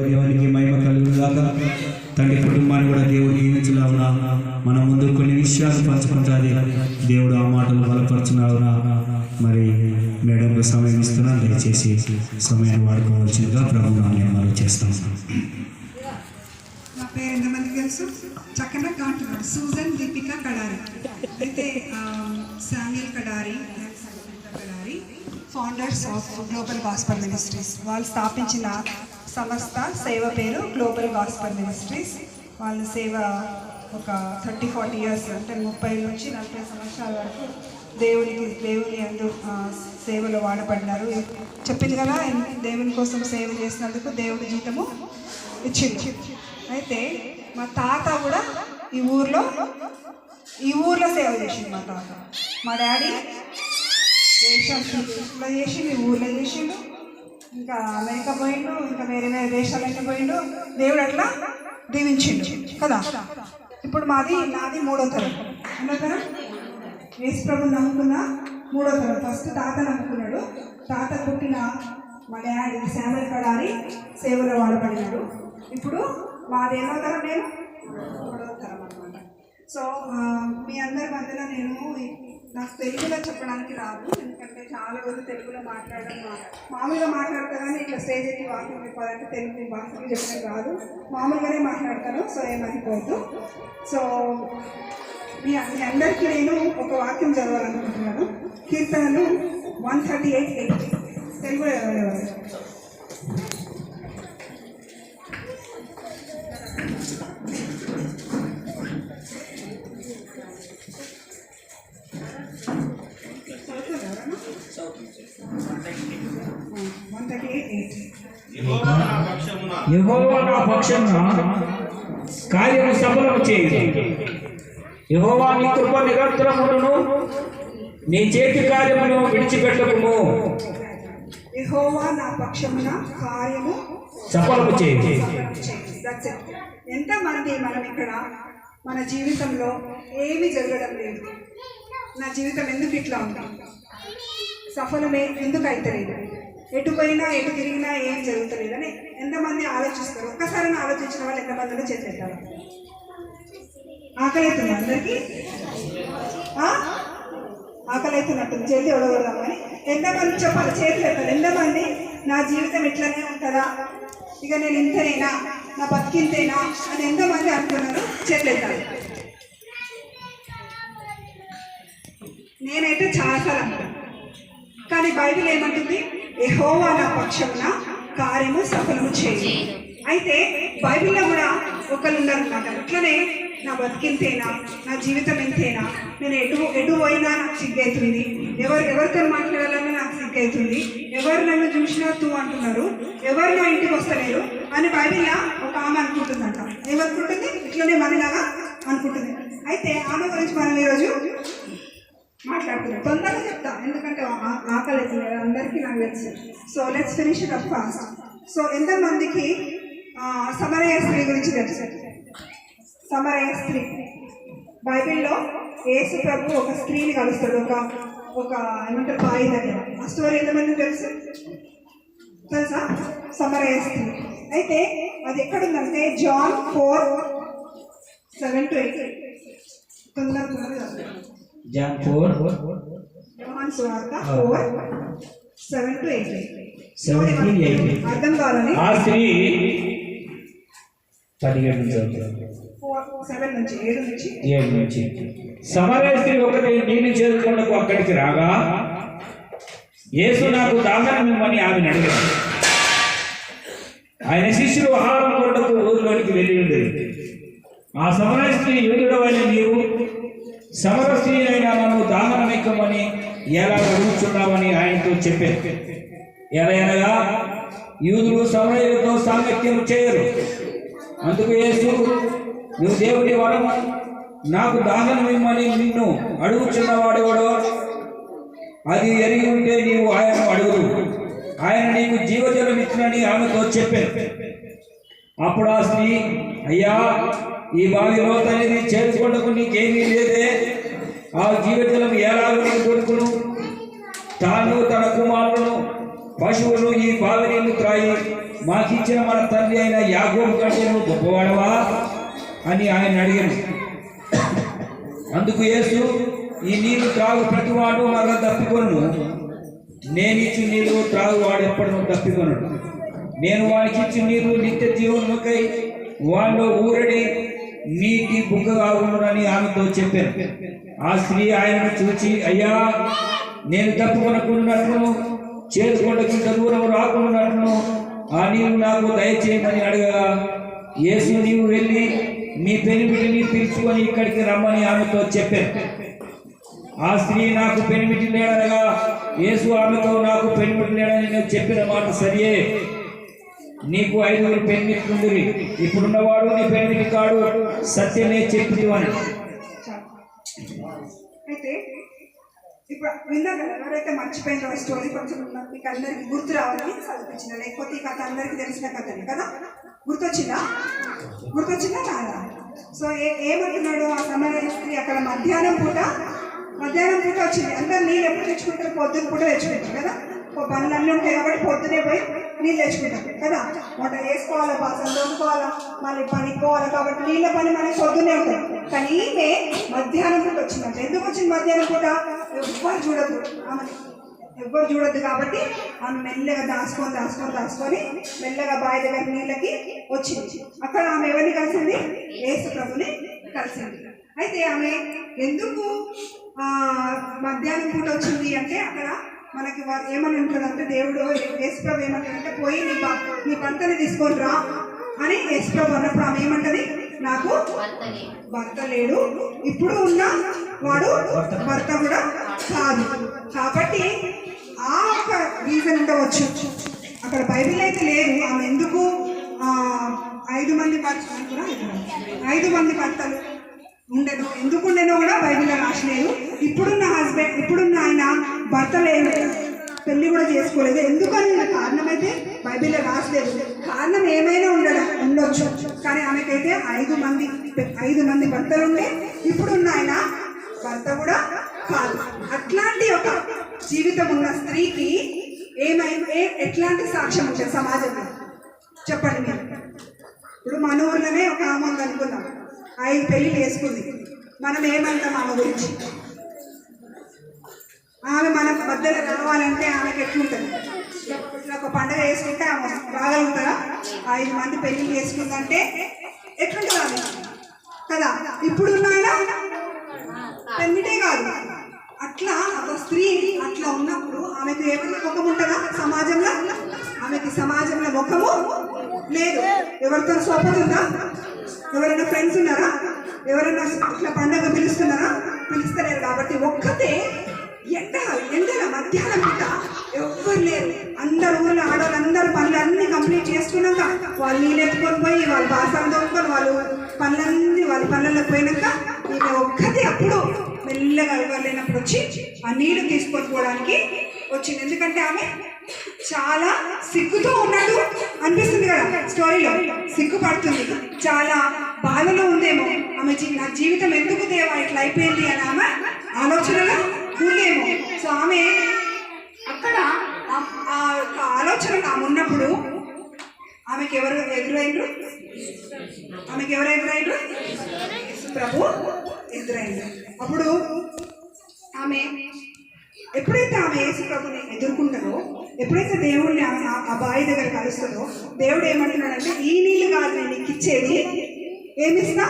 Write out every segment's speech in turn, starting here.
దేవునికి మహిమ కలుగునుగాక. తండ్రి కుటుంబాన్ని కూడా దేవుడు దీవించులాగునా. మన ముందు కొన్ని విషయాలు పంచుకుంటుంది దేవుడు. ఆ మాటలు బలపరచులాగునా. మరి మేడంకు సమయం ఇస్తున్నా, దయచేసి సమయాన్ని వాడుకోవాల్సిందిగా ప్రభువును నేను చేస్తాను. నా పేరు ఎంతమందికి తెలుసు? చక్కగా కాంటున్నాడు. సూజన్ దీపిక కడారి. అయితే Samuel Kadari founders of global gospel ministries. వాళ్ళు స్థాపించిన సంస్థ సేవ పేరు గ్లోబల్ గాస్పల్ మినిస్ట్రీస్. వాళ్ళ సేవ ఒక 30-40 ఇయర్స్, అంటే 30 నుంచి 40 సంవత్సరాల వరకు దేవుని అందు సేవలో వాడబడినారు. చెప్పింది కదా, దేవుని కోసం సేవ చేసినందుకు దేవుడి జీతము ఇచ్చింది. అయితే మా తాత కూడా ఈ ఊర్లో సేవ చేసింది. మా తాత, మా డాడీ దేశంలో చేసిండు, ఈ ఊర్లో చేసిండు. ఇంకా అమెరికా పోయిండు, ఇంకా వేరే వేరే దేశాలైనా పోయిండు. దేవుడు అట్లా దీవించిండు కదా. ఇప్పుడు నాది 3వ తరం. ఎన్నో తరం? యేసు ప్రభుని నమ్ముకున్న 3వ తరం. ఫస్ట్ తాత నమ్ముకున్నాడు. తాత పుట్టిన మా డాడీ శామ్యుల్ కడారి సేవలో వాడబడినాడు. ఇప్పుడు మాది ఎన్నో తరం? నేను 3వ తరం అనమాట. సో మీ అందరి మధ్యలో నాకు తెలుగులో చెప్పడానికి రాదు, ఎందుకంటే చాలా రోజులు తెలుగులో మాట్లాడడం మామూలుగా మాట్లాడతా, కానీ ఇట్లా స్టేజ్ ఎక్కి వాక్యం చెప్పాలంటే తెలుగు భాషలో చెప్పడం రాదు. మామూలుగానే మాట్లాడతాను, సో ఏమనుకోవద్దు. సో మీ అందరికీ నేను ఒక వాక్యం చదవాలనుకుంటున్నాను. కీర్తనలు 138:8 తెలుగులో చదవాలి. యెహోవా నా పక్షమున కార్యము సఫలము చేయును. యెహోవా నీ కృప నిరంతరమును, నీ చేతి కార్యమును విడిచిపెట్టకుము. యెహోవా నా పక్షమున కార్యము సఫలము చేయును. ఎంతమంది మనం ఇక్కడ మన జీవితంలో ఏమి జరగడం లేదు, నా జీవితం ఎందుకు ఇట్లా ఉంది, సఫలమే ఎందుకు అవుతలేదు, ఎటు పోయినా ఎటు తిరిగినా ఏం జరుగుతలేదని ఎంతమంది ఆలోచిస్తారు? ఒక్కసారి ఆలోచించిన వాళ్ళు ఎంతమందిలో చేసేస్తారు? ఆకలి అవుతుంది అందరికీ? ఆకలి అవుతున్నట్టుంది, చేతి ఒడగొడదామని ఎంతమంది చెప్పాలి? చేతులు ఎత్తారు. ఎంతమంది నా జీవితం ఇట్లనే ఉంటుందా, ఇక నేను ఇంతనేనా, నా బతికింతేనా అని ఎంతమంది అనుకున్నారు? చేతులు ఎత్తాలి. నేనైతే చాలాసార్లు అంటాను, కానీ బైబిల్ ఏమంటుంది? యెహోవా నా పక్షమున కార్యము సఫలము చేయును. అయితే బైబిల్లో కూడా ఒకళ్ళు ఉన్నారన్నమాట, ఇట్లనే నా బతికింతేనా, నా జీవితం ఎంతేనా, నేను ఎటు పోయినా నాకు సిగ్గవుతుంది, ఎవరితో మాట్లాడాలన్నా నాకు సిగ్గవుతుంది, ఎవరు నన్ను చూసినా తూ అంటున్నారు, ఎవరు నా ఇంటికి వస్తలేరు అని బైబిల్లో ఒక ఆమె అనుకుంటుందంట. ఏమనుకుంటుంది? ఇట్లనే మనలాగా అనుకుంటుంది. అయితే ఆమె గురించి మనం ఈరోజు మాట్లాడుతున్నాం. తొందరగా చెప్తా, ఎందుకంటే ఆకలి అవుతుంది అందరికీ, నాకు తెలుసు. So let's finish it up fast. So ఎంతమందికి సమరయ స్త్రీ గురించి తెలుసు? సమరయ స్త్రీ బైబిల్లో యేసు ప్రభు ఒక స్త్రీని కలుస్తాడు, ఒక ఏమంటారు బావి దగ్గర. ఆ స్టోరీ ఎంతమంది తెలుసా? సమరయ స్త్రీ. అయితే అది ఎక్కడుందంటే జాన్ 4:7-8. తొందరగా జాన్ 4 యోహాను సువార్త 4:7-8. అర్థం కావాలని ఆ స్త్రీ 7 నుంచి సమరయ స్త్రీ ఒకటి నీళ్లు చేరుకున్నకు అక్కడికి రాగా, యేసు నాకు దాహం ఇమ్మని ఆమెను అడిగాడు. ఆయన శిష్యులు ఆహారం కొరకు ఊరిలోనికి వెళ్ళి ఉండేది. ఆ సమరయ స్త్రీ, యూదుడవైన నీవు సమర స్త్రీ అయినా నన్ను దాహం ఎక్కమని ఎలా అడుగుతున్నామని ఆయనతో చెప్పారు. ఎలాగనగా యూదులు సమరయులతో సాంగత్యం చేయరు. అందుకు యేసు, నువ్వు దేవుడి వరం నాకు దాహం ఇమ్మని నిన్ను అడుగుచున్నవాడెవడో అది ఎరిగి ఉంటే నీవు ఆయనను అడుగు, ఆయన నీకు జీవజలం ఇచ్చినని ఆమెతో చెప్పారు. అప్పుడు ఆ స్త్రీ, అయ్యా, ఈ బావి లోతనేది చేరుకొండకు నీకేమీ లేదే, ఆ జీవజలం ఎలాగో నీకు దొరుకును? తాను తన కుమారులను పశువులు ఈ బావి నీళ్లు త్రాగి మాకిచ్చిన మన తండ్రి అయిన యాకోబు కంటే నువ్వు గొప్పవాడవా అని ఆయన అడిగాను. అందుకు యేసు, ఈ నీరు త్రాగు ప్రతివాడు మరల తప్పికొను, నేనిచ్చి నీరు త్రాగువాడు ఎప్పటినూ తప్పికొను. నేను వాడికి ఇచ్చిన నీరు నిత్య జీవనముకై వాళ్ళు ఊరడి నీటి బుగ్గగా ఉండునని ఆమెతో చెప్పాను. ఆ స్త్రీ ఆయనను చూచి, అయ్యా, నేను తప్పుకొనకున్నట్ను చేరుకొండకింత దూరం రాకున్నట్ను ఆ నీవు నాకు దయచేయమని అడగగా, యేసు, నీవు వెళ్ళి నీ పెనిమిటిని పిలుచుకొని ఇక్కడికి రమ్మని ఆమెతో చెప్పాను. ఆ స్త్రీ, నాకు పెనిమిటి లేడనగా యేసు ఆమెతో, నాకు పెనిమిటి లేడని నేను చెప్పిన మాట సరియే. నీకు 5 పెనిమిట్లుండిరి, ఇప్పుడున్నవాడు నీ పెనిమిటి కాడు, సత్యమే చెప్పివని. అయితే ఇప్పుడు విన్నా కదా, ఎవరైతే మర్చిపోయిందో ఆ స్టోరీ కొంచెం మీకు అందరికి గుర్తు రావాలని చదివించిన, లేకపోతే ఈ కథ అందరికీ తెలిసిన కథనే కదా. గుర్తొచ్చిందా రాదా? సో ఏమంటున్నాడు ఆ సమరయ స్త్రీ? అక్కడ మధ్యాహ్నం పూట వచ్చింది. అందరు నీళ్ళు ఎప్పుడు తెచ్చుకుంటారు? పొద్దున్న పూట తెచ్చుకుంటారు కదా. పనులు అన్నీ ఉంటాయి కాబట్టి పొద్దునే పోయి నీళ్ళు తెచ్చుకుంటారు కదా. వంట చేసుకోవాలా, బాసలు తోముకోవాలా, మళ్ళీ పనికి పోవాలి కాబట్టి నీళ్ళ పని మనకి పొద్దునే ఉంటుంది. కానీ ఈమె మధ్యాహ్నం పూట వచ్చిందంట. ఎందుకు వచ్చింది మధ్యాహ్నం పూట? ఎవ్వరు చూడద్దు కాబట్టి ఆమె మెల్లగా దాచుకొని మెల్లగా బావి దగ్గర నీళ్ళకి వచ్చింది. అక్కడ ఆమె ఎవరిని కలిసింది? యేసు ప్రభుని కలిసింది. అయితే ఆమె ఎందుకు మధ్యాహ్నం పూట వచ్చింది అంటే, అక్కడ మనకి ఏమని ఉంటుందంటే, దేవుడు యేసు ప్రభు ఏమంటాడంటే, పోయి నీ భర్తని తీసుకొని రా అని యేసు ప్రభు అన్నప్పుడు ఆమె ఏమంటది? నాకు భర్త లేడు, ఇప్పుడు ఉన్న వాడు భర్త కూడా కాదు. కాబట్టి ఆ ఒక రీజన్ ఉండవచ్చు. అక్కడ బైబిల్ అయితే లేదు. ఆమె ఎందుకు 5 మంది భర్తలు ఉండేదో, ఎందుకు ఉండేనో కూడా బైబిల్లో రాసలేదు. ఇప్పుడున్న ఆయన భర్త లేదు, పెళ్లి కూడా చేసుకోలేదు. ఎందుకని కారణం అయితే బైబిల్లో రాసలేదు. కారణం ఏమైనా ఉండొచ్చు. కానీ ఆమెకైతే 5 మంది భర్తలు ఉండే, ఇప్పుడున్న ఆయన భర్త కూడా కాదు. అట్లాంటి ఒక జీవితం ఉన్న స్త్రీకి ఎట్లాంటి సాక్ష్యం ఉంటుంది సమాజంలో? చెప్పండి మీరు. ఇప్పుడు మన ఊర్లోనే ఒక ఆమె ఉంది అనుకుందాం, 5 పెళ్ళిళ్ళు వేసుకుంది. మనం ఏమంటాం ఆమె గురించి? ఆమె మన మధ్యలో రావాలంటే ఆమెకి ఎట్లుంటుంది? ఇట్లా ఒక పండుగ వేసుకుంటే ఆమె రాగలుగుతారా? 5 మంది పెళ్ళిళ్ళు వేసుకుందంటే ఎట్లుంటుంది ఆమె కదా. ఇప్పుడున్న పెళ్ళిటే కాదు. అట్లా ఒక స్త్రీ అట్లా ఉన్నప్పుడు ఆమెకు ఏమైనా ముఖం ఉంటుందా సమాజంలో? ఆమెకి సమాజంలో ముఖము లేదు. ఎవరితో సోపతుందా? ఎవరైనా ఫ్రెండ్స్ ఉన్నారా? ఎవరైనా ఇట్లా పండుగ పిలుస్తలేరు. కాబట్టి ఒక్కతే ఎండల మధ్యాహ్నం పూట ఎవ్వరు లేరు. అందరు ఊళ్ళో ఆడవాళ్ళందరూ పనులన్నీ కంప్లీట్ చేసుకున్నాక వాళ్ళు నీళ్ళు ఎత్తుకొని పోయి వాళ్ళు బాసాలు తోముకొని వాళ్ళు పనులకు పోయినాక ఈమె ఒక్కతే అప్పుడు మెల్లగా ఇవ్వలేనప్పుడు వచ్చి ఆ నీళ్లు తీసుకొని పోవడానికి వచ్చింది. ఎందుకంటే ఆమె చాలా సిగ్గుతో ఉన్నట్టు అనిపిస్తుంది కదా స్టోరీలో. సిగ్గుపడుతుంది, చాలా బాధలో ఉందేమో. ఆమె నా జీవితం ఎందుకు దేవా ఇట్లా అయిపోయింది అని ఆమె ఆలోచనలో ఉందేమో. సో ఆమె అక్కడ ఆ ఆలోచనలు ఆమె ఉన్నప్పుడు ఆమెకి ఎవరు ఎదురైండ్రు? ప్రభు ఎదురైండ్రు. అప్పుడు ఆమె ఎప్పుడైతే ఆమె యేసు ప్రభుని ఎదుర్కొంటారో, ఎప్పుడైతే దేవుడిని ఆ బావి దగ్గర కలుస్తుందో, దేవుడు ఏమంటున్నాడంటే, ఈ నీళ్ళు కాదు నేను నీకు ఇచ్చేది, ఏమిస్తా?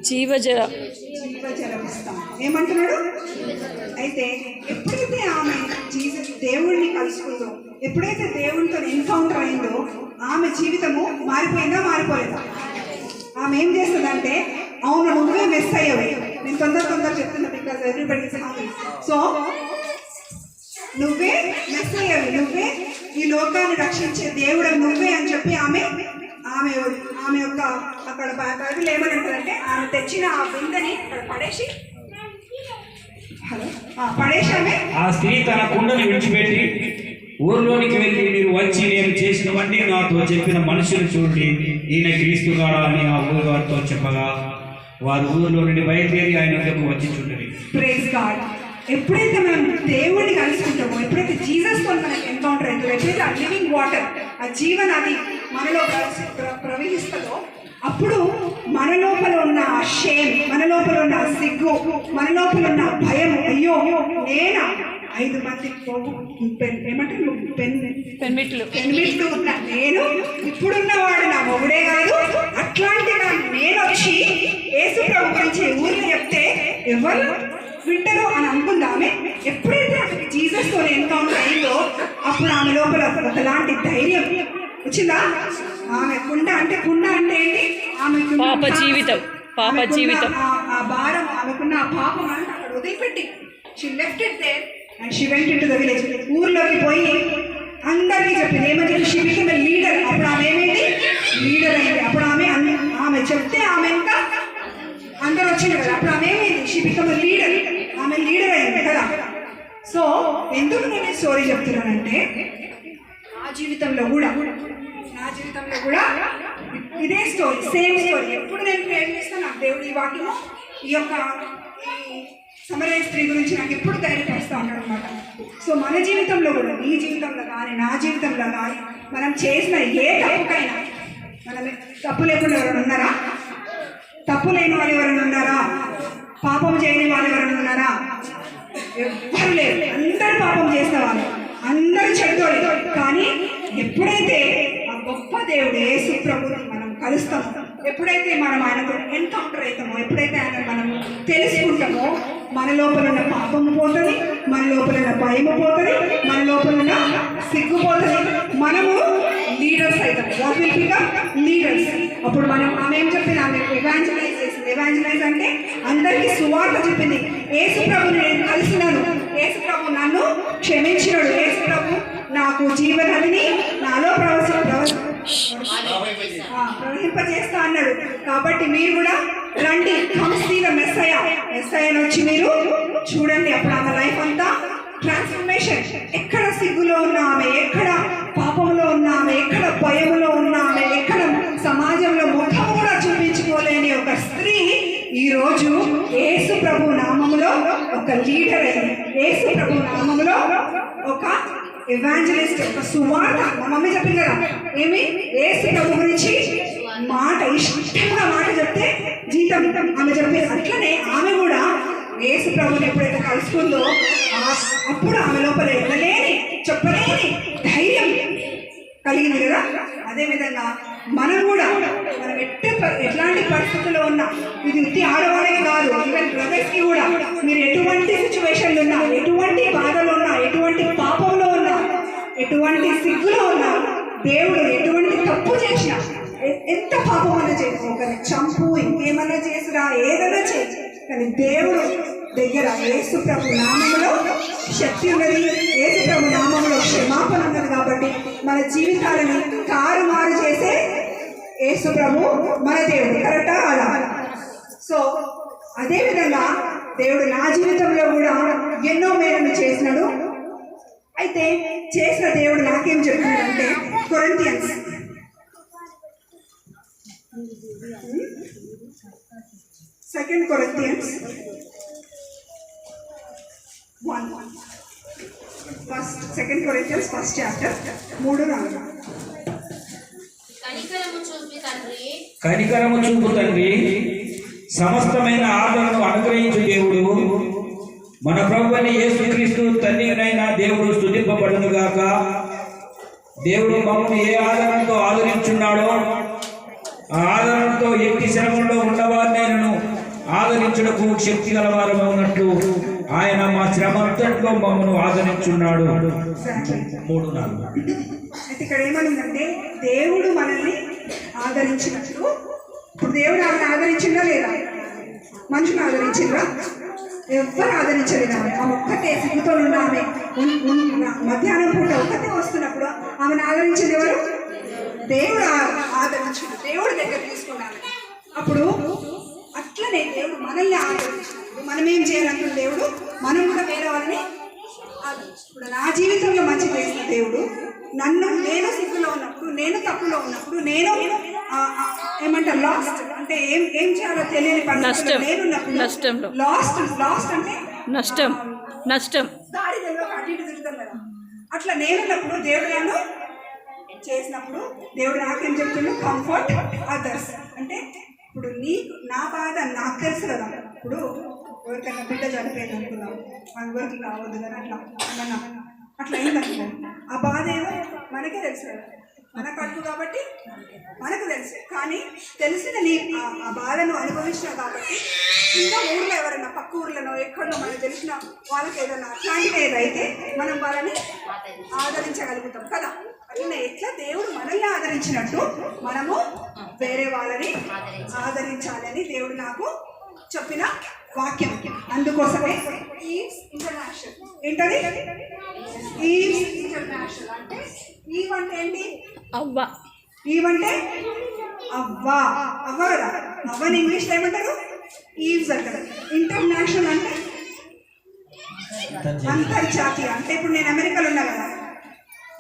జీవజలం ఇస్తాం ఏమంటున్నాడు. అయితే ఎప్పుడైతే ఆమె దేవుడిని కలుసుకుందో, ఎప్పుడైతే దేవుడితో ఎన్కౌంటర్ అయిందో, ఆమె జీవితము మారిపోలేదా? ఆమె ఏం చేస్తుందంటే, అవును నువ్వే మిస్ అయ్యావు. నేను తొందర చెప్తున్నా, because everybody is hungry. So నువ్వే మిస్ అయ్యావు, నువ్వే ఈ లోకాన్ని రక్షించే దేవుడు నువ్వే అని చెప్పి ఆమె యొక్క అక్కడ బైబిల్ ఏమని ఉంటుందంటే, ఆమె తెచ్చిన ఆ బిందెని అక్కడ పడేసి ఆ స్త్రీ తన కుండను విడిచిపెట్టి ఊర్లోనికి వెళ్ళి, మీరు వచ్చి నేను చేసినవన్నీ నాతో చెప్పిన మనుషులు చూడండి, ఈయన క్రీస్తుగాడా అని ఆ ఊరు వారితో చెప్పగా, వారు ఊరిలో నుండి బయలుదేరి ఆయన వద్దకు వచ్చి చూడండి. Praise God. ఎప్పుడైతే మనం దేవుడిని కలుసుకుంటామో, ఎప్పుడైతే జీసస్తో మనకి ఎన్కౌంటర్ అవుతుందో, ఎప్పుడైతే ఆ లివింగ్ వాటర్, ఆ జీవనది మనలో ప్రవహిస్తుందో, అప్పుడు మన లోపల ఉన్న ఆ షేమ్, మన లోపల ఉన్న ఆ సిగ్గు, మన లోపల ఉన్న ఆ భయం, అయ్యో నేను 5 మంది ఏమంటారు పెన్మిట్లు ఉన్న నేను, ఇప్పుడున్నవాడు నా మొగుడే కాదు, అట్లాంటి నేను వచ్చి యేసు ప్రభు గురించి ఊరిలో చెప్తే ఎవరు వింటారు అని అనుకుందామే. ఎప్పుడైతే అసలు జీసస్తో ఎన్కౌంటర్ అయిందో అప్పుడు ఆమె లోపల ఒకలాంటి ధైర్యం వచ్చిందా. ఆమె కుండ అంటే ఏంటి, ఆమె పాప జీవితం ఆ భారం, ఆమెకున్న ఆ పాపం అంటే అక్కడ వదిలిపెట్టి she left it there and she went into the village. ఊర్లోకి పోయి అందరికీ చెప్పింది. ఏమని షీ బికమ్ ఎ లీడర్. అప్పుడు ఆమె ఏమైంది, లీడర్ అయింది. అప్పుడు ఆమె చెప్తే ఆమె ఇంకా అందరూ వచ్చింది కదా, అప్పుడు ఆమె ఏమైంది, షీ బికమ్ ఎ లీడర్. ఆమె లీడర్ అయింది కదా. సో ఎందుకు నేను ఈ స్టోరీ చెప్తున్నానంటే, నా జీవితంలో కూడా ఇదే స్టోరీ, సేమ్ స్టోరీ. ఎప్పుడు నేను ప్రేర్ చేస్తాను, నాకు దేవుడు ఈ వాక్యము, ఈ సమరయ స్త్రీ గురించి నాకు ఎప్పుడు ధైర్యపరుస్తూ ఉంటాడు అనమాట. సో మన జీవితంలో కూడా, నీ జీవితంలో కానీ నా జీవితంలో కానీ, మనం చేసిన ఏ తప్పుకైనా, మనం తప్పు లేకుండా ఎవరైనా ఉన్నారా? తప్పు లేని వాళ్ళు ఎవరైనా ఉన్నారా? పాపం చేయని వాళ్ళు ఎవరైనా ఉన్నారా? ఎవ్వరు లేరు. అందరూ పాపం చేసిన వాళ్ళు, అందరూ చెడ్డోళ్ళు. కానీ ఎప్పుడైతే ఆ గొప్ప దేవుడు యేసు ప్రభుని మనం కలుస్తామో, ఎప్పుడైతే మనం ఆయనతో ఎన్కౌంటర్ అవుతామో, ఎప్పుడైతే ఆయన మనం తెలుసుకుంటామో, మన లోపల ఉన్న పాపము పోతుంది, మన లోపల ఉన్న భయము పోతుంది, మన లోపల ఉన్న సిగ్గు పోతుంది. మనము లీడర్స్ అవుతాం. What will become leaders. అప్పుడు ఆమె ఏం చెప్పింది, ఆమె ఎవాంజలైజ్ చేసింది. ఎవాంజలైజ్ అంటే అందరికీ సువార్త చెప్పింది. యేసు ప్రభుని నేను కలిసినాను, యేసు ప్రభు నన్ను క్షమించినాడు, యేసు ప్రభు నాకు జీవనదిని నాలో ప్రవహింపజేస్తా అన్నాడు. కాబట్టి మీరు కూడా రండి, కంసీల మెస్సయ్యను వచ్చి మీరు చూడండి. అప్పుడు ఆమె లైఫ్ అంతా ట్రాన్స్ఫర్మేషన్. ఎక్కడ సిగ్గులో ఉన్న ఆమె, ఎక్కడ పాపంలో ఉన్న ఆమె, ఎక్కడ భయములో ఉన్న ఆమె, ఎక్కడ సమాజంలో ముఖం కూడా చూపించుకోలేని ఒక స్త్రీ ఈరోజు యేసు ప్రభు నామములో ఒక లీడర్ అయింది. యేసు ప్రభు నామములో ఒక ఎవాంజలిస్ట్, ఒక సువార్త. మా మమ్మీ చెప్పింది కదా, ఏమి యేసు ప్రభు గురించి మాట, ఇష్టంగా మాట చెప్తే జీతం ఆమె చెప్పేది. అట్లనే ఆమె కూడా యేసు ప్రభుని ఎప్పుడైతే కలుసుకుందో అప్పుడు ఆమె లోపల ఎన్నలేని, చెప్పలేని ధైర్యం కలిగింది కదా. అదేవిధంగా మనం కూడా, మనం ఎట్లాంటి పరిస్థితుల్లో ఉన్నా, ఇది ఉత్తి ఆడవాళ్ళకి కాదు, ఈవెన్ బ్రదర్స్కి కూడా, మీరు ఎటువంటి సిచ్యువేషన్లు ఉన్నా, ఎటువంటి బాధలో ఉన్నా, ఎటువంటి పాపంలో ఉన్నా, ఎటువంటి సిగ్గులో ఉన్నా, దేవుడు ఎటువంటి తప్పు చేసినా, ఎంత పాపం అన్నా చేసి, ఒకరిని చంపు, ఇంకేమన్నా చేసిరా, ఏదైనా చేసి, కానీ దేవుడు దగ్గర యేసు ప్రభు నామములో శక్తి ఉన్నది, యేసు ప్రభు నామములో క్షమాపణ ఉన్నది. కాబట్టి మన జీవితాలని తారుమారు చేసే యేసు ప్రభు మన దేవుడు. కరెక్టా? అలా. సో అదేవిధంగా దేవుడు నా జీవితంలో కూడా ఎన్నో మేలు చేసినాడు. అయితే చేసిన దేవుడు నాకేం చెప్తున్నాడంటే, Corinthians 2 Corinthians 1. 2 Corinthians 1st chapter 3-4. కనికరము చూపు తండ్రి, సమస్తమైన ఆదరణను అనుగ్రహించు దేవుడు, మన ప్రభువైన యేసుక్రీస్తు తండ్రినైన దేవుడు స్తుతింపబడును గాక. దేవుడు మమ్మల్ని ఏ ఆదరణతో ఆదరించున్నాడో ఆ ఆదరణతో ఎట్టి శ్రమంలో ఉన్నవారినైనను ఆదరించుటకు శక్తి గలవారము ఉన్నట్లు ఆయన మా శ్రమ అంతట్లో మమ్మల్ని ఆదరించున్నాడు. 3-4. అయితే ఇక్కడ ఏమనుందంటే, దేవుడు మనల్ని ఆదరించినట్లు. ఇప్పుడు దేవుడు ఆమెను ఆదరించిందా లేదా? మనుషులు ఆదరించిందా? ఎవ్వరు ఆదరించలేదు. ఆమె ఒక్కటే సిగ్గుతో ఉన్న ఆమె మధ్యాహ్నం పూట ఒక్కటే వస్తున్నప్పుడు ఆమెను ఆదరించింది ఎవరు? దేవుడు ఆదరించాడు, దేవుడి దగ్గర తీసుకున్నాను. అప్పుడు అట్లనే దేవుడు మనల్ని ఆదరించాడు. మనం ఏం చేయాలంటున్న దేవుడు, మనం కూడా వేరే వాళ్ళని ఇప్పుడు నా జీవితంలో మంచి చేసిన దేవుడు నేను సిగ్గులో ఉన్నప్పుడు, నేను తప్పులో ఉన్నప్పుడు, నేను ఏమంటారు లాస్ట్ అంటే ఏం చేయాలో తెలియని పరిస్థితుల్లో నేనున్నప్పుడు, లాస్ట్ అంటే నష్టం, నష్టం. దారి తెలియక అటు ఇటు తిరుగుతాం కదా. అట్లా నేనున్నప్పుడు దేవుడు నన్ను చేసినప్పుడు దేవుడు నాకేం చెప్తున్నాడు, కంఫర్ట్ అదర్స్. అంటే ఇప్పుడు నా బాధ నాకు తెలుసు కదా. ఇప్పుడు ఎవరికైనా బిడ్డ చనిపోయింది అనుకున్నాం, మన ఊరికి రావద్దు కానీ అట్లా అయిందనుకో, ఆ బాధ ఏదో మనకే తెలుసు కదా, మన కడుపు కాబట్టి మనకు తెలుసు. కానీ తెలిసిన ఆ బాధను అనుభవించినావు కాబట్టి ఇంకా ఊర్లో ఎవరైనా పక్క ఊర్లోనో ఎక్కడో మనకు తెలిసిన వాళ్ళకి ఏదైనా అట్లాంటిది ఏదైతే మనం వాళ్ళని ఆదరించగలుగుతాం కదా. అట్లనే ఎట్లా దేవుడు మనల్ని ఆదరించినట్టు మనము వేరే వాళ్ళని ఆదరించాలని దేవుడు నాకు చెప్పిన వాక్యం. అందుకోసమే ఈవ్స్ ఇంటర్నేషనల్. ఏంటది ఈవ్స్ ఇంటర్నేషనల్ అంటే ఈవ్ అంటే ఏంటి? అవ్వ. ఈవ్ అంటే అవ్వ. అవ్వ కదా, అవ్వని ఇంగ్లీష్లో ఏమంటారు? ఈవ్స్ అంటారు. ఇంటర్నేషనల్ అంటే అంతర్జాతీయ. అంటే ఇప్పుడు నేను అమెరికాలో ఉన్నా కదా,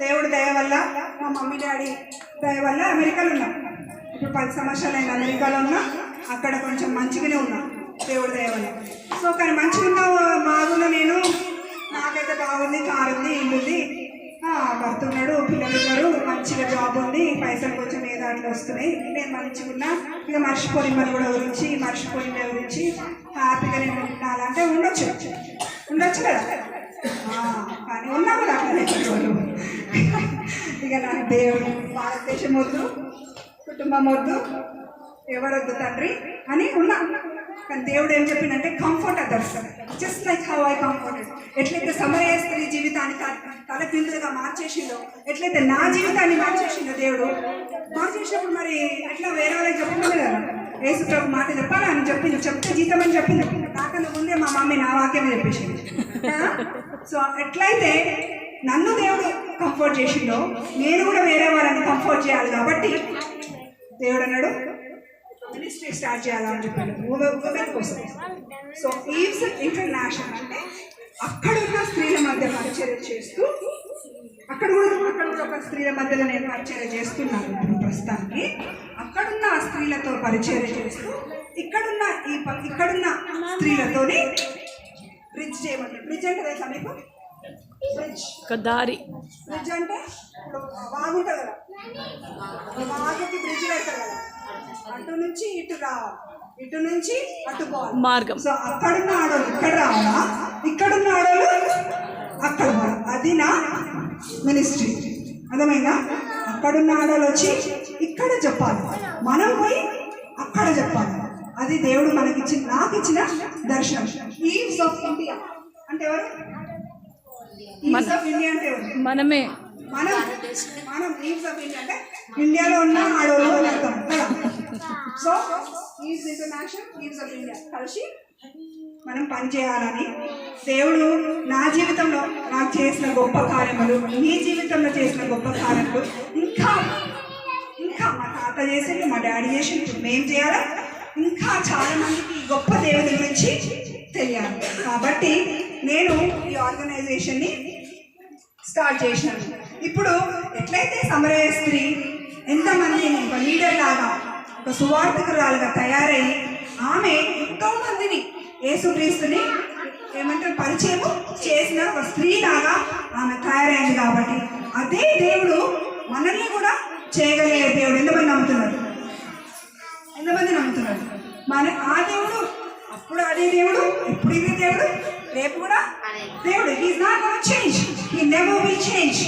దేవుడి దయ వల్ల మా మమ్మీ డాడీ దయ వల్ల అమెరికాలో ఉన్నా. ఇప్పుడు 10 సంవత్సరాలు నేను అమెరికాలో ఉన్నా, అక్కడ కొంచెం మంచిగానే ఉన్నా దేవుడి దయ వల్ల. సో కానీ మంచిగా ఉన్న మాగులో నేను నాకైతే బాగుంది, కారు ఉంది, ఇల్లు ఉంది, భర్త ఉన్నాడు, పిల్లలు ఉన్నారు, మంచిగా జాబ్ ఉంది, పైసలు కొంచెం ఏదో అట్లా వస్తున్నాయి, నేను మంచిగా ఉన్నా. ఇక మర్చిపోయిన కూడా గురించి మర్చిపోయిన గురించి హ్యాపీగా నేను ఉండాలంటే ఉండొచ్చు కదా. కానీ ఉన్నా కూడా అట్లనే ఇక నాకు దేవుడు భారతదేశం వద్దు, కుటుంబం వద్దు, ఎవరొద్దు తండ్రి అని ఉన్నా. కానీ దేవుడు ఏం చెప్పిందంటే comfort others, just like how I comforted. ఎట్లయితే సమరయ స్త్రీ జీవితాన్ని తలపిందులుగా మార్చేసిందో, ఎట్లయితే నా జీవితాన్ని మార్చేసిందో దేవుడు మార్చేసినప్పుడు మరి అట్లా వేరే వాళ్ళకి చెప్పలేదు కదా. యేసు ప్రభు మాట చెప్పాలి అని చెప్తే జీతం అని చెప్పింది. నాకన్నా ముందే మా మమ్మీ నా వాక్యమే చెప్పేసింది. సో ఎట్లయితే నన్ను దేవుడు కంఫర్ట్ చేసిండో నేను కూడా వేరే వాళ్ళని కంఫర్ట్ చేయాలి. కాబట్టి దేవుడు అన్నాడు మినిస్ట్రీ స్టార్ట్ చేయాలని చెప్పాడు ఉమెన్ కోసం. సో ఈవ్స్ ఇంటర్నేషనల్ అంటే అక్కడున్న స్త్రీల మధ్య పరిచర్య చేస్తూ, అక్కడ కూడా ఒక స్త్రీల మధ్యలో నేను పరిచర్య చేస్తున్నాను ఇప్పుడు ప్రస్తుతానికి. అక్కడున్న స్త్రీలతో పరిచర్య చేస్తూ ఇక్కడున్న స్త్రీలతోని బ్రిడ్జ్ చేయమంటారు. బ్రిడ్జ్ అంటే తెలుసా మీకు? బ్రిడ్జ్ దారి. బ్రిడ్జ్ అంటే ఇప్పుడు వాగు ఉంటుంది కదా, వాగుకి బ్రిడ్జ్ పెడతారు కదా, అటు నుంచి ఇటు రావాలి, ఇటు నుంచి అటు పోవాలి మార్గం. సో అక్కడున్న ఆడోళ్ళు ఇక్కడ రావాలా, ఇక్కడున్న ఆడోళ్ళు అక్కడ పోవాలి. అది నా మినిస్ట్రీ. అర్థమైందా? అక్కడున్న ఆడోళ్ళు వచ్చి ఇక్కడ చెప్పాలి, మనం పోయి అక్కడ చెప్పాలి. అది దేవుడు నాకు ఇచ్చిన దర్శనం. ఈవ్స్ ఆఫ్ ఇండియా అంటే ఎవరు? ఈవ్స్ ఆఫ్ ఇండియా అంటే ఎవరు? మనమే. మనం ఈవ్స్ ఆఫ్ ఇండియా అంటే ఇండియాలో ఉన్న ఆడవాళ్ళు అర్థం కదా. So Eve's international, Eve's of India కలిసి మనం పనిచేయాలని దేవుడు నా జీవితంలో నాకు చేసిన గొప్ప కార్యములు, మీ జీవితంలో చేసిన గొప్ప కార్యములు ఇంకా మా తాత చేసింది, మా డాడీ చేసింది, ఇప్పుడు మేము చేయాలా, ఇంకా చాలా మందికి ఈ గొప్ప దేవుడి గురించి తెలియాలి. కాబట్టి నేను ఈ ఆర్గనైజేషన్ని స్టార్ట్ చేసినాను. ఇప్పుడు ఎట్లయితే సమరయ స్త్రీ ఎంతమందిని ఒక లీడర్ లాగా, ఒక సువార్థకురాలుగా తయారై ఆమె ఎంతో మందిని యేసుక్రీస్తుని ఏమంటారు పరిచయం చేసిన ఒక స్త్రీలాగా ఆమె తయారైంది. కాబట్టి అదే దేవుడు మనల్ని కూడా చేయగలిగే దేవుడు. ఎంతమంది నమ్ముతున్నారు? ఆ దేవుడు అప్పుడు అదే దేవుడు, ఎప్పుడు ఇదే దేవుడు, రేపు కూడా దేవుడు. He's not gonna change, he never will change.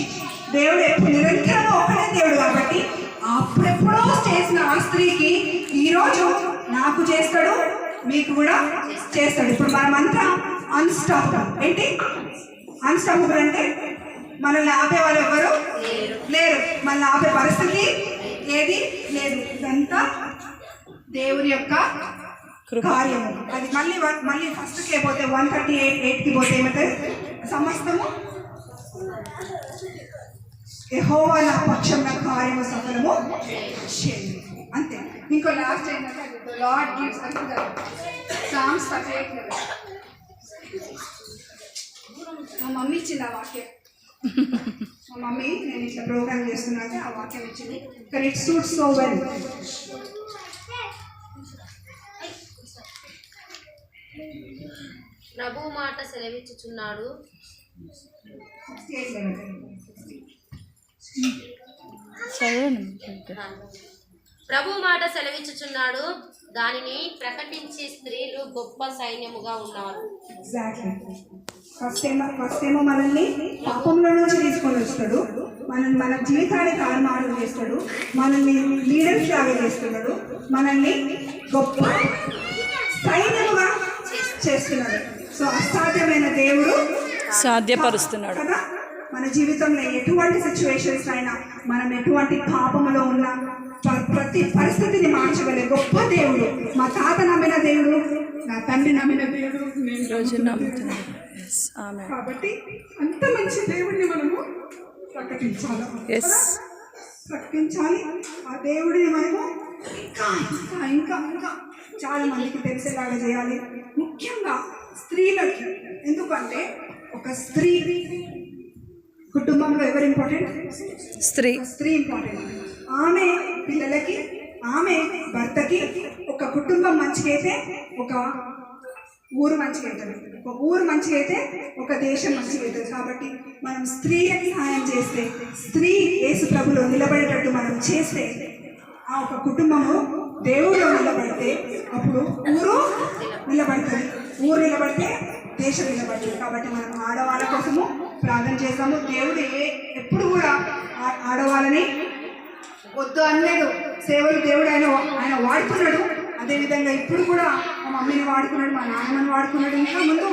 దేవుడు ఎప్పుడు నిరంతరం ఒకటే దేవుడు. కాబట్టి అప్పుడెప్పుడో చేసిన ఆ స్త్రీకి ఈరోజు నాకు చేస్తాడు, మీకు కూడా చేస్తాడు. ఇప్పుడు మనమంతా అన్స్టాపబుల్. ఏంటి అన్స్టాపబుల్ అంటే? మనల్ని ఆపే వాళ్ళు ఎవరు లేరు, మనల్ని ఆపే పరిస్థితి ఏది లేదు. ఇదంతా దేవుని యొక్క కార్యము. అది మళ్ళీ ఫస్ట్కే పోతే 138:8కి పోతే ఏమంటారు? సమస్తము యెహోవా నా పక్షంన కార్యము సఫలము చేయును. అంతే. ఇంకో లాస్ట్ ఏంటంటే ద లార్డ్ గివ్స్ అంటే సామ్స్ 38. మా మమ్మీ ఇచ్చింది ఆ వాక్యం. మా మమ్మీ నేను ఇట్లా ప్రోగ్రామ్ చేస్తున్నాక ఆ వాక్యం ఇచ్చింది. కానీ ఇట్ సూట్స్ సో వెల్. ప్రభు మాట సెలవిచ్చుచున్నాడు. ప్రభు మాట సెలవిచ్చుచున్నాడు, దానిని ప్రకటించే స్త్రీలు గొప్ప సైన్యముగా ఉన్నారు. ఎగ్జాక్ట్లీ. ఫస్ట్ ఏమో మనల్ని పాపంలో నుంచి తీసుకొని వస్తాడు, మన జీవితాన్ని తారుమారు చేస్తాడు, మనల్ని లీడర్స్ లాగా చేస్తున్నాడు, మనల్ని గొప్ప సైన్యముగా చేస్తున్నాడు. సో అసాధ్యమైన దేవుడు సాధ్యపరుస్తున్నాడు కదా. మన జీవితంలో ఎటువంటి సిచ్యువేషన్స్ అయినా, మనం ఎటువంటి పాపములో ఉన్నా ప్రతి పరిస్థితిని మార్చగలే గొప్ప దేవుడు. మా తాత నమ్మిన దేవుడు, నా తండ్రి నమ్మిన దేవుడు, నేను రోజు నమ్ముతున్నాను. కాబట్టి అంత మంచి దేవుడిని మనము ప్రకటించాలి. ప్రకటించాలి ఆ దేవుడిని మనము ఇంకా ఇంకా ఇంకా ఇంకా చాలా మందికి తెలిసేలాగా చేయాలి, ముఖ్యంగా స్త్రీలకి. ఎందుకంటే ఒక స్త్రీ కుటుంబంలో ఎవరు ఇంపార్టెంట్? స్త్రీ ఇంపార్టెంట్. ఆమె పిల్లలకి, ఆమె భర్తకి, ఒక కుటుంబం మంచిగా అయితే ఒక ఊరు మంచిగా అవుతుంది, ఒక ఊరు మంచిగా అయితే ఒక దేశం మంచిగా అవుతుంది. కాబట్టి మనం స్త్రీలకి సహాయం చేస్తే, స్త్రీ యేసు ప్రభులో నిలబడేటట్టు మనం చేస్తే, ఆ ఒక కుటుంబము దేవుడిలో నిలబడితే అప్పుడు ఊరు నిలబడుతుంది, ఊరు నిలబడితే దేశం నిలబడుతుంది. కాబట్టి మనం ఆడవాళ్ళ కోసము ప్రార్థన చేస్తాము. దేవుడు ఎప్పుడు కూడా ఆడవాళ్ళని వద్దు అనలేదు. సేవలు దేవుడు ఆయన వాడుకున్నాడు. అదేవిధంగా ఇప్పుడు కూడా మా మమ్మీని వాడుకున్నాడు, మా నాన్నమ్మని వాడుకున్నాడు, ఇంకా ముందు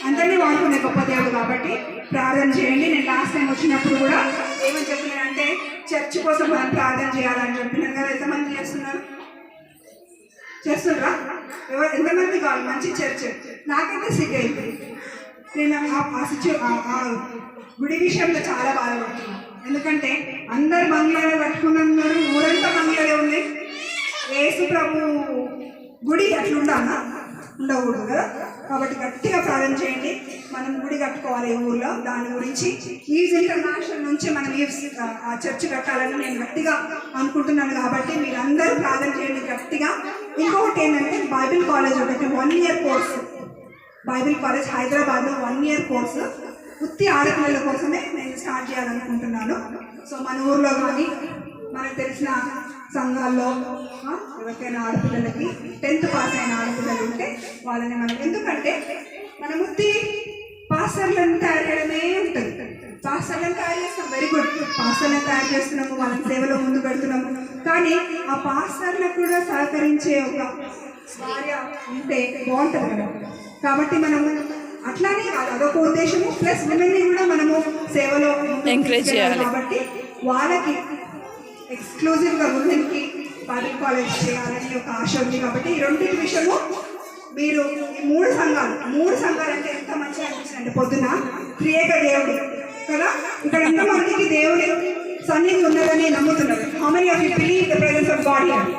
అందరినీ వాడుకునే గొప్ప దేవుడు. కాబట్టి ప్రార్థన చేయండి. నేను లాస్ట్ టైం వచ్చినప్పుడు కూడా ఏమని చెప్పినానంటే, చర్చ్ కోసం మనం ప్రార్థన చేయాలని చెప్పినాను కదా. ఎంతమంది చేస్తున్నారా? ఎంతమంది కావాలి మంచి చర్చ్? నాకైతే సిగ్గైంది. నేను ఆ గుడి విషయంలో చాలా బాధపడుతున్నాను. ఎందుకంటే అందరు బంగ్లాలో కట్టుకున్నారు, ఊరంతా బంగ్లాలే ఉంది. యేసు ప్రభు గుడి అట్లుండాలా? ఉండకూడదు కదా. కాబట్టి గట్టిగా ప్రార్థన చేయండి. మనం గుడి కట్టుకోవాలి ఊర్లో. దాని గురించి ఈవ్స్ ఇంటర్నేషనల్ నుంచి మనం ఆ చర్చ్ కట్టాలని నేను గట్టిగా అనుకుంటున్నాను. కాబట్టి మీరు అందరూ ప్రార్థన చేయండి గట్టిగా. ఇంకొకటి ఏంటంటే, బైబిల్ కాలేజ్ ఒకటి 1 year కోర్సు, బైబిల్ కాలేజ్ హైదరాబాద్లో 1 year కోర్సు ఉత్తి ఆడపిల్లల కోసమే నేను స్టార్ట్ చేయాలనుకుంటున్నాను. సో మన ఊర్లో కానీ మనకు తెలిసిన సంఘాల్లో ఎవరికైనా ఆడపిల్లలకి 10th పాస్ అయిన ఆడపిల్లలు ఉంటే వాళ్ళని మనం, ఎందుకంటే మనం ఉత్తి పాస్టర్లను తయారు చేయడమే ఉంటుంది. పాస్టర్లను తయారు చేస్తాం, వెరీ గుడ్, పాస్టర్లను తయారు చేస్తున్నాము, వాళ్ళ సేవలో ముందు పెడుతున్నాము. కానీ ఆ పాస్టర్లకు కూడా సహకరించే ఒక భార్య ఉంటే బాగుంటుంది కదా. కాబట్టి మనము అట్లానే కాదు, అదొక ఉద్దేశము. ప్లస్ విమెన్ని కూడా మనము సేవలో ఎంకరేజ్ చేయాలి. కాబట్టి వాళ్ళకి ఎక్స్క్లూజివ్గా ఉమెన్కి బైబిల్ కాలేజ్ చేయాలని ఒక ఆశ ఉంది. కాబట్టి ఈ రెండింటి విషయము మీరు ఈ 3 సంఘాలు అంటే ఎంత మంచిగా అనిపిస్తుంది అంటే, పొద్దున క్రియేక దేవుడు కదా, ఇక్కడ ఎంతమందికి దేవుడు సన్నిధి ఉన్నదని నమ్ముతున్నారు? How many of you believe the presence of God here?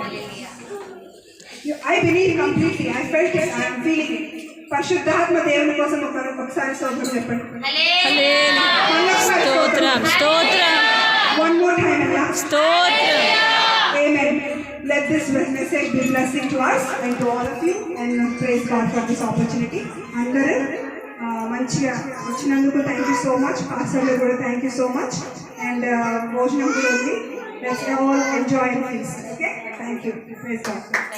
I believe completely. I felt it. I am feeling it. పరిశుద్ధాత్మ దేవుని కోసం ఒకసారి స్తోత్రం చెప్పండి. One more time. Amen. Let this message be blessing to us and to all of you, and praise God for this opportunity. అందరూ మంచిగా వచ్చినందుకు thank you so much. పాస్టర్లు కూడా thank you so much. And భోజనం కూడా ఉంది. Let's all enjoy and feast. Okay? Thank you. Praise God.